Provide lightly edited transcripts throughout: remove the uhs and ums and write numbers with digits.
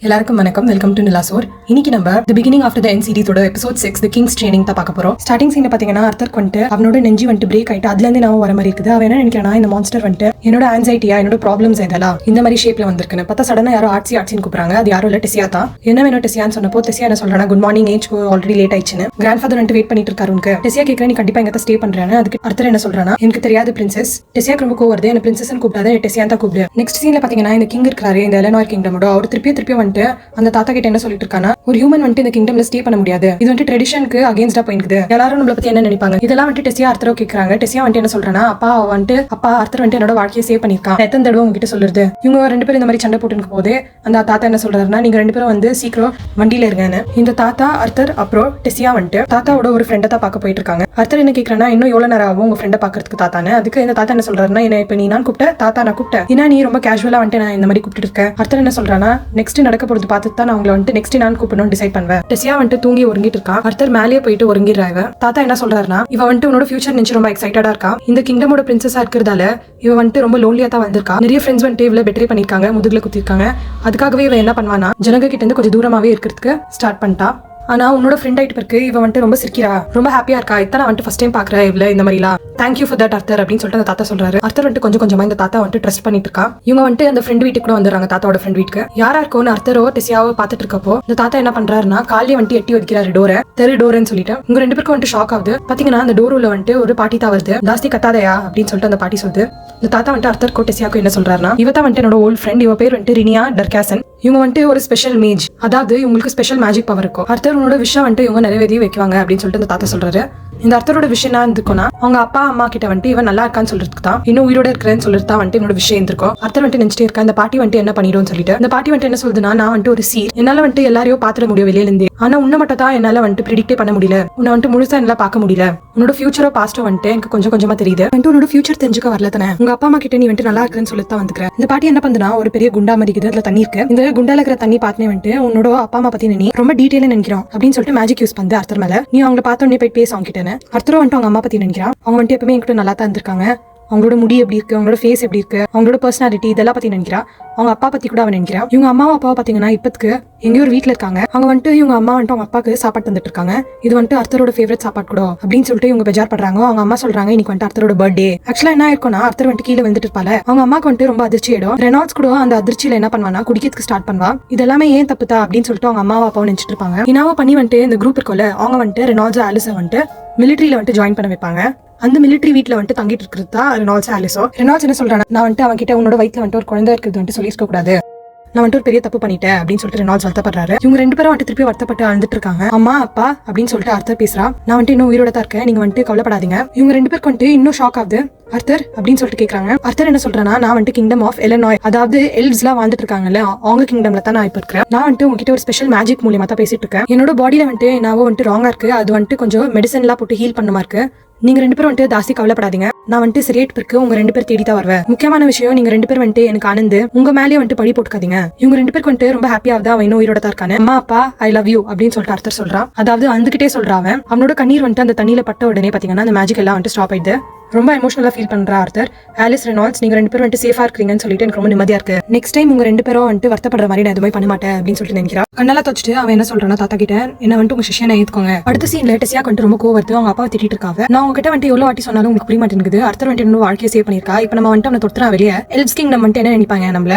எல்லாருக்கும் வணக்கம். Welcome to நிலாசோர். இன்னைக்கு நம்ம the beginning of the end சீரிஸோட எபிசோட் 6 தி கிங்ஸ் ட்ரெயினிங் தான் பார்க்க போறோம். ஸ்டார்டிங் சீன்ல பாத்தீங்கன்னா அர்த்தர் வந்துட்டு அவனோட நெஞ்சி வந்துட்டு பிரேக் ஆயிட்டு அதுல இருந்து நான் வர மாதிரி இருக்குது. அவன் என்ன நினைக்கிறானா, இந்த மான்ஸ்டர் வந்துட்டு என்னோட ஆன்சைட்டியா என்னோட ப்ராப்ளம்ஸ் இதெல்லாம் இந்த மாதிரி ஷேப்ல வந்திருக்குன்னு பார்த்தா சடனா யாரோ ஆட்சின்னு கூப்பிடுறாங்க. அது யாரும் இல்ல, டெசியா தான். என்ன வேணும் டெசியான்னு சொன்னப்போ டெசியா என்ன சொல்றானா, good morning, age already late ஆயிடுச்சுன்னு. கிராண்ட் ஃபாதர் வந்துட்டு வெயிட் பண்ணிட்டு இருக்காரு உனக்கு. டெசியா கேட்கறேன், நீ கண்டிப்பா எங்க ஸ்டே பண்றேன்னு. அதுக்கு அர்த்தர் என்ன சொல்றானா, எனக்கு தெரியாது பிரின்சஸ். டெசியாக்கு ரொம்ப கோவம் வருது. என்ன பிரின்சஸ் கூப்பிடாத, டெசியா தான் கூப்பிடு. நெக்ஸ்ட் சீன்ல பாத்தீங்கன்னா இந்த கிங் இருக்காரு, இந்த எலனார் கிங்டமோட. அவர் திருப்பி வந்துட்டு அந்த தாத்தா கிட்ட என்ன சொல்லிட்டு இருக்கானா, ஒரு ஹியூமன் வந்துட்டு இந்த கிங்டம்ல ஸ்டே பண்ண முடியாது. இது வந்துட்டு ட்ரெடிஷனுக்கு அகைன்ஸ்டா போயிருக்கு. எல்லாரும் நம்மள பத்தி என்ன நினைப்பாங்க இதெல்லாம் வந்துட்டு டெசியா அர்த்தரோ கேக்குறாங்க. டெசியா வந்துட்டு என்ன சொல்றானா, அப்பா அர்த்தர் வந்துட்டு என்னோட வாழ்க்கையை சேவ் பண்ணிருக்கான். எத்தனை தடவை உங்ககிட்ட சொல்லுறது. இவங்க ரெண்டு பேரும் இந்த மாதிரி சண்டை போட்டு போது அந்த தாத்தா என்ன சொல்றாருன்னா, நீங்க ரெண்டு பேரும் வந்து சீக்கிரம் வண்டியில இருங்கன்னு. இந்த தாத்தா அர்த்தர் அப்புறம் டெசியா வந்துட்டு தாத்தாவோட ஒரு ஃப்ரெண்டை தான் பார்க்க போயிட்டு இருக்காங்க. அர்த்தர் என்ன கேக்குறானா, இன்னும் எவ்வளவு நேரம் ஆகும் உங்க ஃப்ரெண்டை பாக்குறதுக்கு தாத்தான்னு. அதுக்கு இந்த தாத்தா என்ன சொல்றாருன்னா, என்ன இப்ப நீ நான் கூப்பிட்ட தாத்தா நான் கூப்பிட்டேன், ஏன்னா நீ ரொம்ப கேஷுவலா வந்துட்டு நான் இந்த மாதிரி கூப்பிட்டு இருக்கேன். அர்த்தர் என்ன சொல்றானா, நெக்ஸ்ட் நடக்க போறது பார்த்துட்டு தான் நான் உங்களை வந்துட்டு நெக்ஸ்ட் நான் கூப்பிடணும் டிசைட் பண்ணுவேன். டெசியா வந்துட்டு தூங்கி ஒருங்கிட்டு இருக்கா. அர்த்தர் மேலேயே போயிட்டு ஒருங்கிடுறாங்க. தாத்தா என்ன சொல்றாருன்னா, இவ வந்துட்டு உன்னோட ஃபியூச்சர் நினைச்சு ரொம்ப எக்ஸைட்டடா இருக்கா. இந்த கிங்டமோட பிரின்சஸா இருக்கிறதால இவ வந்துட்டு ரொம்ப லோன்லியா தான் வந்திருக்கா. நிறைய ஃப்ரெண்ட்ஸ் வந்துட்டு இவ்வளவு பெட்டரே பண்ணிருக்காங்க, முதுகுல குத்திருக்காங்க. அதுக்காகவே இவ என்ன பண்ணுவானா, ஜனங்க கிட்ட இருந்து கொஞ்சம் தூரமாவே இருக்கிறதுக்கு ஸ்டார்ட் பண்ணிட்டா. ஆனா உன்னோட ஃப்ரெண்ட் ஆயிட்டு இருக்கு, இவ வந்துட்டு ரொம்ப சிரிக்கிறா, ரொம்ப ஹாப்பியா இருக்கா. இத்தனை வந்துட்டு ஃபர்ஸ்ட் டைம் பாக்குறேன் இவ்வளவு இந்த மாதிரிலாம். தேங்க்யூ ஃபார் தட் அர்த்தர் அப்படின்னு சொல்லிட்டு அந்த தாத்தா சொல்றாரு. அர்த்தர் வந்துட்டு கொஞ்சம் கொஞ்சமா இந்த தாத்தா வந்துட்டு ட்ரஸ்ட் பண்ணிட்டு இருக்கா. இவங்க வந்துட்டு அந்த ஃப்ரெண்ட் வீட்டுக்கு கூட வந்துடுறாங்க. தாத்தாவோட ஃப்ரெண்ட் வீட்டுக்கு யாரா இருக்கும்னு அர்த்தரோ டெசியாவோ பாத்துட்டு இருக்கப்போ இந்த தாத்தா என்ன பண்றாருன்னா, காலையே வந்துட்டு எட்டி வைக்கிறாரு டோரை. தெரு டோர்னு சொல்லிட்டு உங்க ரெண்டு பேருக்கும் வந்துட்டு ஷாக் ஆகுது. பாத்தீங்கன்னா அந்த டோர் உள்ள வந்துட்டு ஒரு பாட்டி தான் வருது. ஜாஸ்தி கத்தாதையா அப்படின்னு சொல்லிட்டு அந்த பாட்டி சொல்லுது. இந்த தாத்தா வந்துட்டு அர்த்தர் டெசியாவுக்கு என்ன சொல்றாருன்னா, இவ தான் வந்துட்டு என்னோட ஓல்ட் ஃப்ரெண்ட், இவ பேர் வந்துட்டு ரினியா டர்காசன். இவங்க வந்துட்டு ஒரு ஸ்பெஷல் மேஜ், அதாவது இவங்களுக்கு ஸ்பெஷல் மேஜிக் பவர் இருக்கும். அர்த்தர் உன்னோட விஷயம் வந்துட்டு இவங்க நிறைவேறி வைக்குவாங்க அப்படின்னு சொல்லிட்டு இந்த தாத்தா சொல்றாரு. இந்த அர்த்தரோட விஷயம் என்ன இருந்துக்கும்னா, அவங்க அப்பா அம்மா கிட்ட வந்துட்டு இவன் நல்லா இருக்கான்னு சொல்றதுக்கு தான், இன்னும் உயிரோட இருக்கிறேன்னு சொல்லிட்டு தான் வந்துட்டு என்னோட விஷயம் இருந்திருக்கும். அர்த்தர் வந்துட்டு நினைச்சிட்டே இருக்கா, இந்த பாட்டி வந்துட்டு என்ன பண்ணிடும் சொல்லிட்டு. இந்த பாட்டி வந்துட்டு என்ன சொல்லுதுன்னா, நான் வந்துட்டு ஒரு சீர், என்னால வந்துட்டு எல்லாரையும் பாத்துட முடியும் வெளியில இருந்தே, ஆனா உன்னை மட்டும் தான் என்னால வந்துட்டு ப்ரிடிக்டே பண்ண முடியல. உன்னை வந்துட்டு முழுசா என்னால பார்க்க முடியல. உன்னோட ஃபியூச்சரோ பாஸ்டோ வந்துட்டு எனக்கு கொஞ்சம் கொஞ்சமா தெரியுது. வந்துட்டு உன்னோட ஃபியூச்சர் தெரிஞ்சுக்க வரல தானே. உங்க அப்பா அம்மா கிட்ட நீ வந்துட்டு நல்லா இருக்குன்னு சொல்லிட்டு தான் வந்துக்கிறேன். இந்த பாட்டி என்ன பண்ணுனா, ஒரு பெரிய குண்டா மாதிரி இருக்குது, அதுல தண்ணி இருக்கு. இந்த குண்டால இருக்கிற தண்ணி பார்த்தனே வந்துட்டு உன்னோட அப்பா அம்மா பத்தி நீ ரொம்ப டீடைலா நினைக்கிறோம் அப்படின்னு சொல்லிட்டு மேஜிக் யூஸ் பண்ணு அர்த்தர் மேல. நீ அவங்களை பார்த்தோன்னே போய் பேச அவங்க கிட்டேன்னு. அர்த்தரும் வந்துட்டு அவங்க அம்மா பத்தி நினைக்கிறான். அவங்க வந்துட்டு எப்பவுமே என்கிட்ட நல்லா தான் இருந்திருக்காங்க. அவங்களோட முடி எப்படி இருக்கு, அவங்களோட ஃபேஸ் எப்படி இருக்கு, அவங்களோட பர்சனாலிட்டி இதெல்லாம் பத்தி நினைக்கிறா. அவங்க அப்பா பத்தி கூட அவன் நினைக்கிறான். இவங்க அம்மாவும் அப்பாவை பாத்தீங்கன்னா இப்பத்துக்கு எங்கேயோ ஒரு வீட்டுல இருக்காங்க. அவங்க வந்துட்டு இவங்க அம்மா வந்துட்டு அவங்க அப்பாக்கு சாப்பாடு தந்துட்டு இருக்காங்க. இது வந்துட்டு அர்த்தரோட ஃபேவரட் சாப்பாடு கூட அப்படின்னு சொல்லிட்டு இவங்க பெஜார் பண்றாங்க. அவங்க அம்மா சொல்றாங்க, இன்னைக்கு வந்துட்டு அர்த்தரோட பர்த்டே. ஆக்சுவலா என்ன இருக்கும்னா, அர்த்தர் வந்துட்டு கீழே வந்துட்டு இருப்பால. அவங்க அம்மாக்கு வந்துட்டு ரொம்ப அதிர்ச்சி ஆயிடும். ரெனால்ட்ஸ் கூட அந்த அதிர்ச்சியில என்ன பண்ணுவானா, குடிக்கிறதுக்கு ஸ்டார்ட் பண்ணுவா. இதெல்லாமே ஏன் தப்புதா அப்படின்னு சொல்லிட்டு அவங்க அம்மாவும் அப்பாவும் நினைச்சிட்டு இருப்பாங்க. இனாவோ பண்ணி வந்துட்டு இந்த குரூப் இருக்கும்ல, அவங்க வந்துட்டு ரெனால்ட்ஸ் ஆலிஸை வந்துட்டு மிலிட்டரியில வந்துட்டு ஜாயின் பண்ண வைப்பாங்க. அந்த மிலிட்டரி வீட்டுல வந்துட்டு தங்கிட்டு இருக்கிறது தான் ரெனால்ட்ஸ் ஆலிஸோ. ரெனால்ட்ஸ் என்ன சொல்றாங்க, நான் வந்துட்டு அவங்க கிட்ட உன்னோட வயிற்றுல வந்துட்டு ஒரு குழந்தை இருக்கிறது வந்துட்டு சொல்லியிருக்க கூடாது, நான் வந்துட்டு ஒரு பெரிய தப்பு பண்ணிட்டேன் அப்படின்னு சொல்லிட்டு ரெனால்ட்ஸ் வருத்தப்படுறாரு. இவங்க ரெண்டு பேரும் வந்துட்டு திருப்பி வருத்தப்பட்டு அழுதுட்டு இருக்காங்க. அம்மா அப்பா அப்படின்னு சொல்லிட்டு அர்த்தர் பேசுறா. நான் வந்துட்டு இன்னும் உயிரோட தான் இருக்கேன், நீங்க வந்துட்டு கவலைப்படாதீங்க. இவங்க ரெண்டு பேருக்கு வந்துட்டு இன்னும் ஷாக் ஆகுது. அர்த்தர் அப்படின்னு சொல்லிட்டு கேக்குறாங்க. அர்த்தர் என்ன சொல்றேன்னா, நான் வந்துட்டு கிங்டம் ஆஃப் எலனாய், அதாவது எல்வ்ஸ் எல்லாம் வாழ்ந்துட்டு இருக்காங்கல்ல, அவங்க கிங்டம்ல தான் நான் இப்ப இருக்கிறேன். நான் வந்துட்டு உங்ககிட்ட ஒரு ஸ்பெஷல் மேஜிக் மூலியமா தான் பேசிட்டு இருக்கேன். என்னோட பாடியில வந்துட்டு என்னவோ வந்துட்டு ராங்கா இருக்கு, அது வந்துட்டு கொஞ்சம் மெடிசன் எல்லாம் போட்டு ஹீல் பண்ணுமா இருக்கு. நீங்க ரெண்டு பேரும் வந்துட்டு ஜாஸ்தி கவலைப்படாதீங்க, நான் வந்துட்டு சரியாயிட்டு இருக்கு, உங்க ரெண்டு பேர் தேடி தான் வருவேன். முக்கியமான விஷயம், நீங்க ரெண்டு பேர் வந்துட்டு எனக்கு ஆனந்து உங்க மேலேயே வந்துட்டு பழி போட்டுக்காதீங்க. இவங்க ரெண்டு பேருக்கு வந்துட்டு ரொம்ப ஹாப்பியா தான் அவன் இன்னும் உயிரோட தான் இருக்கானே. அம்மா அப்பா ஐ லவ் யூ அப்படின்னு சொல்லிட்டு அர்த்தர் சொல்றான். அதாவது அந்துகிட்டே சொல்றான். அவனோட கண்ணீர் வந்துட்டு அந்த தண்ணியில பட்ட உடனே பாத்தீங்கன்னா அந்த மேஜிக் எல்லாம் வந்துட்டு ஸ்டாப் ஆயிடுது. ரொம்ப எமோஷனலா ஃபீல் பண்றா அர்த்தர். ஆலிஸ் ரெனால்ட்ஸ், நீங்க ரெண்டு பேரும் வந்துட்டு சேஃபா இருக்கீங்கன்னு சொல்லிட்டு எனக்கு ரொம்ப நிம்மதியா இருக்கு. நெக்ஸ்ட் டைம் உங்க ரெண்டு பேரும் வந்துட்டு வருத்தப்படுற மாதிரி நான் எதுவுமே பண்ண மாட்டேன் அப்படின்னு சொல்லிட்டு நினைக்கிறா. கண்ணெல்லாம் தொச்சுட்டு அவன் என்ன சொல்றானா, தாத்தா கிட்ட என்ன வந்துட்டு உங்க சிஷியனை ஏத்துக்கோங்க. அடுத்த சீன்ல டெசியா வந்துட்டு ரொம்ப கோவம் வருது. அவங்க அப்பாவை திட்டிட்டு இருக்காங்க. நான் உங்ககிட்ட வந்துட்டு எவ்வளவு வாட்டி சொன்னாலும் உங்களுக்கு புரிய மாட்டேங்குது. அர்த்தர் வந்துட்டு இன்னும் வாழ்க்கையை சேவ் பண்ணிருக்கா. இப்ப நம்ம வந்துட்டு அவனை தொடுத்துறா வெளியே. எல்வ்ஸ் கிங்டம் வந்துட்டு என்ன நினைப்பாங்க,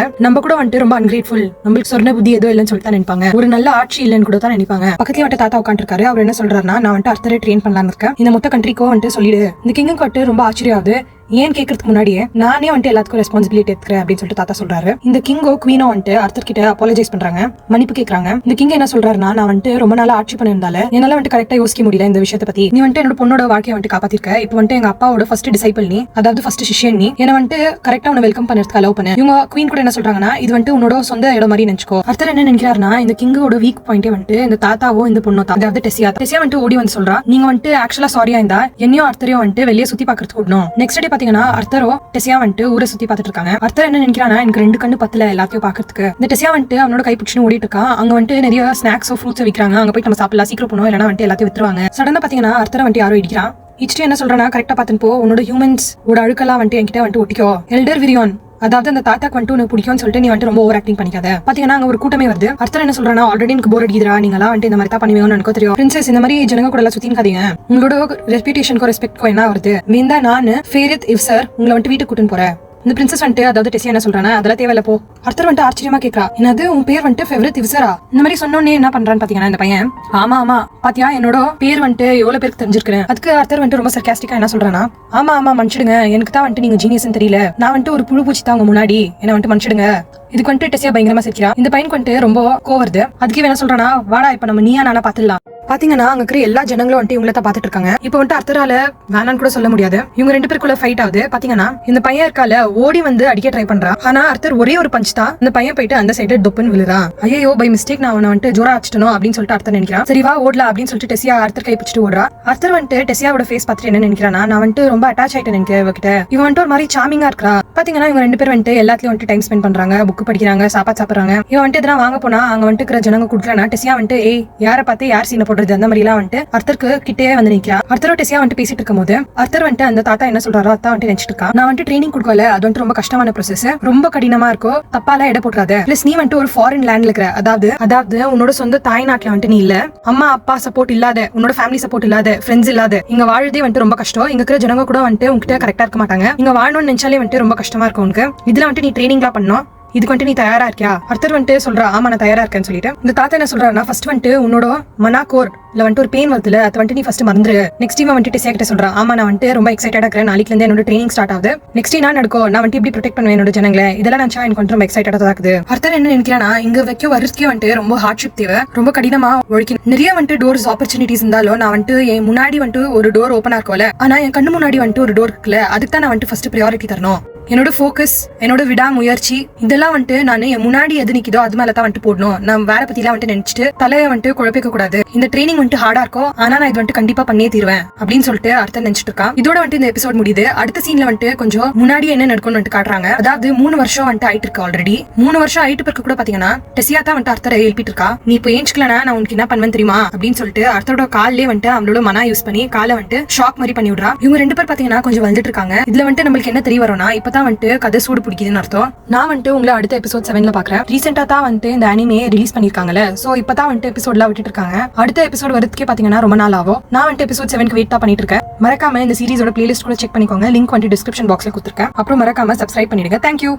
நம்ம கூட வந்துட்டு ரொம்ப அன்கிரேட்ஃபுல், நம்மளுக்கு சொன்ன புத்தி ஏதோ இல்லைன்னு சொல்லிட்டு தான் நினைப்பாங்க. ஒரு நல்ல ஆட்சி இல்லைன்னு கூட தான் நினைப்பாங்க. பக்கத்துல வந்துட்டு தாத்தா உட்காந்துருக்காரு. அவர் என்ன சொல்றாருன்னா, நான் வந்துட்டு அர்த்தரை ட்ரெயின் பண்ணலான்னு இருக்கேன், இந்த மொத்த கண்ட்ரிக்கோ வந்துட்டு சொல்லிடு. இந்த கிங்கு வந்துட்டு ரொம்ப ஆச்சரியம் ஆகுது. ஏன் கேட்கறதுக்கு முன்னாடியே நானே வந்துட்டு எல்லாத்துக்கும் ரெஸ்பான்சிபிலிட்டி எடுத்துக்கிறேன் அப்படின்னு சொல்லிட்டு தாத்தா சொல்றாரு. இந்த கிங்கோ குவீனோ வந்துட்டு அர்த்தர் கிட்ட அப்பாலஜைஸ் பண்றாங்க, மன்னிப்பு கேட்கறாங்க. இந்த கிங் என்ன சொல்றாருன்னா, நான் வந்துட்டு ரொம்ப நாள் ஆட்சி பண்ணிருந்தால என்னால வந்துட்டு கரெக்டா யோசிக்க முடியல இந்த விஷயத்தை பத்தி. நீ வந்துட்டு என்னோட பொண்ணோட வாழ்க்கையை வந்துட்டு காப்பாத்திருக்க. இப்போ வந்துட்டு எங்க அப்பாவோட ஃபர்ஸ்ட் டிசைபிள் நீ, அதாவது ஃபர்ஸ்ட் சிஷியன் நீ. என்ன வந்துட்டு கரெக்டா உன்னை வெல்கம் பண்ணுறதுக்கு அலோவ் பண்ணு. இவங்க குவீன் கூட என்ன சொல்றாங்கன்னா, இது வந்துட்டு உன்னோட சொந்த இடம் மாதிரி நினைச்சுக்கோ. அர்த்தர் என்ன நினைக்கிறாருன்னா, இந்த கிங்கோட வீக் பாயிண்டே வந்துட்டு இந்த தாத்தாவோ இந்த பொண்ணோ தான், அதாவது டெசியா வந்துட்டு ஓடி வந்து சொல்றா, நீங்க வந்துட்டு ஆக்சுவலா சாரியா இருந்தா என்னையும் அர்த்தரையும் வந்துட்டு வெளியே சுத்தி பாக்குறதுக்கு விடணும். நெக்ஸ்ட் டே பாத்தீங்கன்னா அர்த்தரோ டெசியா வந்துட்டு ஊரை சுத்தி பாத்துட்டு இருக்காங்க. அர்த்தர் என்ன நினைக்கிறானா, எனக்கு ரெண்டு கண்ணு பத்தல எல்லாத்தையும் பாக்குறதுக்கு. இந்த டெசியா வந்துட்டு அவனோட கைப்பிடிச்சு ஓடிட்டு இருக்கா. அங்க வந்துட்டு நிறைய ஸ்நாக்ஸோ ஃப்ரூட்ஸோ விற்கிறாங்க. அங்க போய் நம்ம சாப்பிடலாம், சீக்கிரம் போனோம், இல்லைன்னா வந்துட்டு எல்லாத்தையும் வித்துருவாங்க. சடனா பாத்தீங்கன்னா அர்த்தரை வந்துட்டு யாரோ இடிக்கிறான். இடிச்சுட்டு என்ன சொல்றேன்னா, கரெக்டா பாத்துன்னு போ, உன்னோட ஹியூமன்ஸ் ஓட அழுக்கெல்லாம் வந்துட்டு என்கிட்ட வந்துட்டு ஒட்டிக்கோ. எல்டர் விரியான் அதாவது அந்த தாத்தாக்கு வந்துட்டு உனக்கு பிடிக்கும்னு சொல்லிட்டு நீ வந்துட்டு ரொம்ப ஓவர் ஆக்டிங் பண்ணிக்காத. பாத்தீங்கன்னா அங்க ஒரு கூட்டமே வருது. அர்த்தர் என்ன சொல்றானா, ஆல்ரெடி எனக்கு போர் அடிக்குதுடா, நீங்களா வந்துட்டு இந்த மாதிரி தான் பண்ணுவீங்கன்னு எனக்கு தெரியும். பிரின்சஸ் இந்த மாதிரி ஜனங்க கூட எல்லாம் சுத்தின்காதீங்க. உங்களோட ரெப்யூட்டேஷனுக்கும் ரெஸ்பெக்ட்க்கும் என்ன வருது? வேந்தா நான் ஃபேரித் இவ்சர் உங்களை வந்துட்டு வீட்டுக்கு கூட்டின்னு போறேன். இந்த பிரின்சஸ் வந்துட்டு அதாவது டெசியா என்ன சொல்றானா, அதெல்லாம் தேவையில்ல போ. அர்த்தர் வந்துட்டு ஆச்சரியமா கேட்கறா, என்னது உன் பேர் வந்துட்டு ஃபேவரட் இவ்சரா? இந்த மாதிரி சொன்னோன்னே என்ன பண்றான்னு பாத்தீங்கன்னா இந்த பையன், ஆமா பாத்தியா என்னோட பேர் வந்துட்டு எவ்வளவு பேருக்கு தெரிஞ்சிருக்கேன். அதுக்கு அர்த்தர் வந்துட்டு ரொம்ப சர்காஸ்டிக்கா என்ன சொல்றானா, ஆமா மன்னிச்சிடுங்க, எனக்கு தான் வந்துட்டு நீங்க ஜீனியஸ்னு தெரியல, நான் வந்துட்டு ஒரு புழு பூச்சி தான் உங்க முன்னாடி, என்ன வந்துட்டு மன்னிச்சிடுங்க. இதுக்கு வந்துட்டு டெசியா பயங்கரமா சிரிக்கிறா. இந்த பையனுக்கு வந்துட்டு ரொம்ப கோவருது. அதுக்கு என்ன சொல்றானா, வாடா இப்ப நம்ம நீயா நானா பாத்துடலாம். பாத்தீங்கன்னா அங்க இருக்கிற எல்லா ஜனங்களும் வந்துட்டு இவங்கள தான் பாத்துட்டு இருக்காங்க. இப்போ வந்துட்டு அர்த்தரால வேணான்னு கூட சொல்ல முடியாது. இவங்க 2 பேருக்குள்ள ஃபைட் ஆகுது. பாத்தீங்கன்னா இந்த பையன் இருக்கால ஓடி வந்து அடிக்க ட்ரை பண்றா. ஆனா அர்த்தர் ஒரே ஒரு பஞ்ச் தான் இந்த பையன் போயிட்டு அந்த சைடு டொப்புன்னு விழுறான். ஐயோ பை மிஸ்டேக் நான் அவனை வந்துட்டு ஜோரா அடிச்சிட்டனோ அப்படின்னு சொல்லிட்டு அர்த்தர் நினைக்கிறான். சரி வா ஓடலாம் அப்படின்னு சொல்லிட்டு டெசியா அர்த்தர் கை பிடிச்சிட்டு ஓடுறா. அர்த்தர் வந்துட்டு டெசியாவோட ஃபேஸ் பார்த்துட்டு என்ன நினைக்கிறானா, நான் வந்துட்டு ரொம்ப அட்டாச் ஆயிட்டேன் எனக்கு இவகிட்ட. இவன் வந்துட்டு ஒரு மாதிரி சாமிங்கா இருக்கா. பாத்தீங்கன்னா இவங்க 2 பேரும் வந்துட்டு எல்லாத்துலயும் வந்துட்டு டைம் ஸ்பெண்ட் பண்றாங்க, புக் படிக்கிறாங்க, சாப்பாடு சாப்பிடுறாங்க. இவன் வந்துட்டு எதனா வாங்க போனா அங்க வந்துட்டு இருக்கிற ஜனங்க குடுக்கலனா டெசியா வந்துட்டு ஏய் யாரை பார்த்து யார் சீனை போடுறது அந்த மாதிரி எல்லாம் வந்துட்டு அர்த்தருக்கு கிட்டே வந்து நிக்கிறா. அர்த்தரோட டெசியா வந்துட்டு பேசிட்டு இருக்கும் போது அர்த்தர் வந்துட்டு அந்த தாத்தா என்ன சொல்றாரோ அதான் வந்துட்டு நினைச்சிட்டு இருக்கா. நான் வந்துட்டு ட்ரைனிங் கொடுக்கல, அது வந்துட்டு ரொம்ப கஷ்டமான ப்ரோசஸ், ரொம்ப கடினமா இருக்கும், தப்பால எடை போட்டுறாத. பிளஸ் நீ வந்துட்டு ஒரு ஃபாரின் லேண்ட்ல இருக்கிற, அதாவது உன்னோட சொந்த தாய் நாட்டுல வந்துட்டு நீ இல்ல, அம்மா அப்பா சப்போர்ட் இல்லாத, உன்னோட ஃபேமிலி சப்போர்ட் இல்லாத, ஃப்ரெண்ட்ஸ் இல்லாத இங்க வாழ்றதே வந்துட்டு ரொம்ப கஷ்டம். இங்க இருக்கிற ஜனங்க கூட வந்துட்டு உங்ககிட்ட கரெக்டா இருக்க மாட்டாங்க. இங்க வாழணும்னு நினைச்சாலே வந்துட்டு ரொம்ப கஷ்டமா இருக்கும் உனக்கு. இதுல வந்துட்டு நீ ட்ரைனிங்லாம் பண்ணணும், இதுக்கு வந்துட்டு நீ தயாரா இருக்கியா? அர்த்தர் வந்துட்டு சொல்றா, ஆமா நான் தயாரா இருக்கேன்னு சொல்லிட்டு இந்த தாத்தா என்ன சொல்றாருன்னா, ஃபர்ஸ்ட் வந்துட்டு உன்னோட மனாக்கோர் இல்ல வந்துட்டு ஒரு பெயின் வருதுல அது வந்துட்டு நீ ஃபர்ஸ்ட் மறந்துரு. நெக்ஸ்ட் டைம் வந்துட்டு டெசியா கிட்ட சொல்றா, ஆமா நான் வந்துட்டு ரொம்ப எக்ஸைட்டடா இருக்கேன், நாளைக்கு இருந்து என்னோட ட்ரைனிங் ஸ்டார்ட் ஆகுது, நெக்ஸ்ட் நான் நடக்கும், நான் வந்துட்டு எப்படி ப்ரொடெக்ட் பண்ணுவேன் என்னோட ஜனங்களை, இதெல்லாம் நினைச்சா எனக்கு வந்துட்டு ரொம்ப எக்ஸைட்டடா தான் இருக்குது. அர்த்தர் என்ன நினைக்கிறானா, இங்க வைக்க வரிசைக்கு வந்துட்டு ரொம்ப ஹார்ட்ஷிப் தேவை, ரொம்ப கடினமா உழைக்கணும். நிறைய வந்துட்டு டோர்ஸ் ஆப்பர்ச்சுனிட்டிஸ் இருந்தாலும் நான் வந்துட்டு என் முன்னாடி வந்துட்டு ஒரு டோர் ஓப்பனா இருக்கும்ல, ஆனா என் கண்ணு முன்னாடி வந்துட்டு ஒரு டோர் இருக்குல்ல, அதுக்கு தான் நான் வந்துட்டு ஃபர்ஸ்ட் ப்ரையாரிட்டி தரணும். என்னோட ஃபோக்கஸ், என்னோட விடாமுயற்சி இதெல்லாம் வந்துட்டு நான் என் முன்னாடி எது நிக்குதோ அது மேல தான் வந்துட்டு போடணும். நான் வேற பத்தி எல்லாம் வந்துட்டு நினைச்சிட்டு தலையை வந்துட்டு குழப்பிக்க கூடாது. இந்த ட்ரைனிங் வந்துட்டு ஹார்டா இருக்கும், ஆனா நான் இது வந்துட்டு கண்டிப்பா பண்ணியே தீருவேன் அப்படின்னு சொல்லிட்டு அர்த்தம் நினைச்சிட்டு இருக்கா. இதோட வந்துட்டு இந்த எபிசோட் முடியுது. அடுத்த சீன்ல வந்துட்டு கொஞ்சம் முன்னாடி என்ன நடக்கும்னு வந்துட்டு காட்டுறாங்க. அதாவது 3 வருஷம் வந்துட்டு ஆயிட்டு இருக்கு ஆல்ரெடி. 3 வருஷம் ஆயிட்டு பிறகு கூட பாத்தீங்கன்னா டெசியா தான் வந்துட்டு அர்த்தரை எழுப்பிட்டு இருக்கா. நீ இப்போ ஏஞ்சிக்கலனா நான் உனக்கு என்ன பண்ணுவேன் தெரியுமா அப்படின்னு சொல்லிட்டு அர்த்தரோட காலிலே வந்துட்டு அவளோட மனா யூஸ் பண்ணி காலை வந்துட்டு ஷாக் மாதிரி பண்ணி விடுறா. இவங்க 2 பேர் பாத்தீங்கன்னா கொஞ்சம் வந்துட்டு இருக்காங்க. இதுல வந்துட்டு நம்மளுக்கு என்ன தெரிய வரும்னா, இப்பதான் வந்துட்டு கதை சூடு பிடிக்குதுன்னு அர்த்தம். நான் வந்துட்டு உங்களை அடுத்த எபிசோட் 7ல பாக்குறேன். ரீசெண்டா தான் வந்துட்டு இந்த அனிமே ரிலீஸ் பண்ணிருக்காங்கல்ல, சோ இப்பதான் வந்துட்டு எபிசோட்லாம் விட்டுட்டு இருக்காங்க. அடுத்த எபிசோட் வரதுக்கே பாத்தீங்கன்னா ரொம்ப நாள் ஆகும். நான் வந்துட்டு எபிசோட் 7க்கு வெயிட் தான் பண்ணிட்டு இருக்கேன். மறக்காம இந்த சீரிஸோட பிளேலிஸ்ட் கூட செக் பண்ணிக்கோங்க, லிங்க் வந்துட்டு டிஸ்கிரிப்ஷன் பாக்ஸ்ல கொடுத்துருக்கேன். அப்புறம் மறக்காம சப்ஸ்கிரைப் பண்ணிடுங்க. தேங்க்யூ.